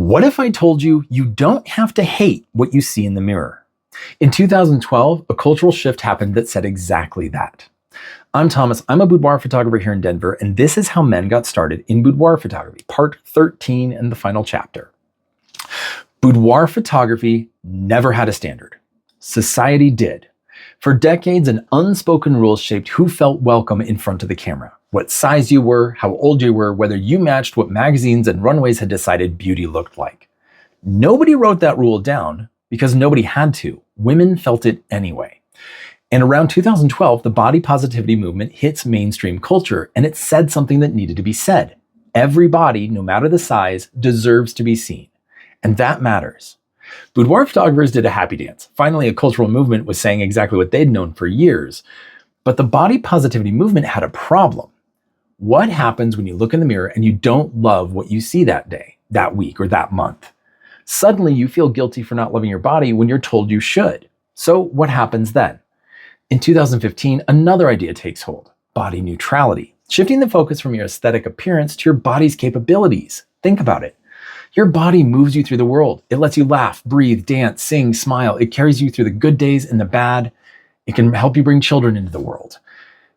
What if I told you you don't have to hate what you see in the mirror? In 2012, a cultural shift happened that said exactly that. I'm Thomas, I'm a boudoir photographer here in Denver, and this is how men got started in boudoir photography, part 13 and the final chapter. Boudoir photography never had a standard. Society did. For decades, an unspoken rule shaped who felt welcome in front of the camera, what size you were, how old you were, whether you matched what magazines and runways had decided beauty looked like. Nobody wrote that rule down because nobody had to. Women felt it anyway. And around 2012, the body positivity movement hits mainstream culture, and it said something that needed to be said. Every body, no matter the size, deserves to be seen. And that matters. Boudoir photographers did a happy dance. Finally, a cultural movement was saying exactly what they'd known for years. But the body positivity movement had a problem. What happens when you look in the mirror and you don't love what you see that day, that week, or that month? Suddenly, you feel guilty for not loving your body when you're told you should. So what happens then? In 2015, another idea takes hold: body neutrality, shifting the focus from your aesthetic appearance to your body's capabilities. Think about it. Your body moves you through the world. It lets you laugh, breathe, dance, sing, smile. It carries you through the good days and the bad. It can help you bring children into the world.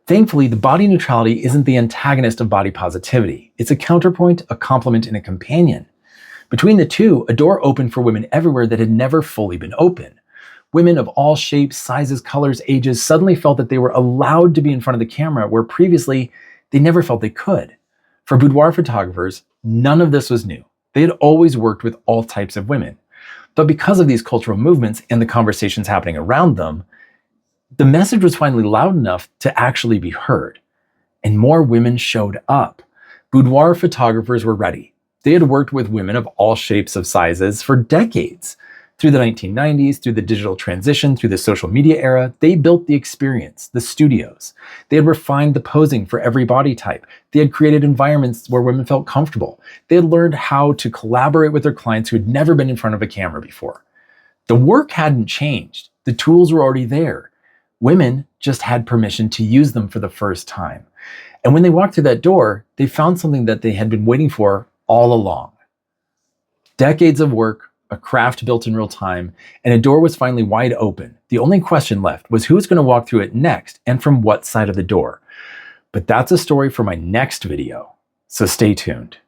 Thankfully, the body neutrality isn't the antagonist of body positivity. It's a counterpoint, a complement, and a companion. Between the two, a door opened for women everywhere that had never fully been open. Women of all shapes, sizes, colors, ages suddenly felt that they were allowed to be in front of the camera where previously they never felt they could. For boudoir photographers, none of this was new. They had always worked with all types of women. But because of these cultural movements and the conversations happening around them, the message was finally loud enough to actually be heard. And more women showed up. Boudoir photographers were ready. They had worked with women of all shapes of sizes for decades. Through the 1990s, through the digital transition, through the social media era, they built the experience, the studios. They had refined the posing for every body type. They had created environments where women felt comfortable. They had learned how to collaborate with their clients who had never been in front of a camera before. The work hadn't changed. The tools were already there. Women just had permission to use them for the first time. And when they walked through that door, they found something that they had been waiting for all along. Decades of work, a craft built in real time, and a door was finally wide open. The only question left was who was going to walk through it next and from what side of the door. But that's a story for my next video, so stay tuned.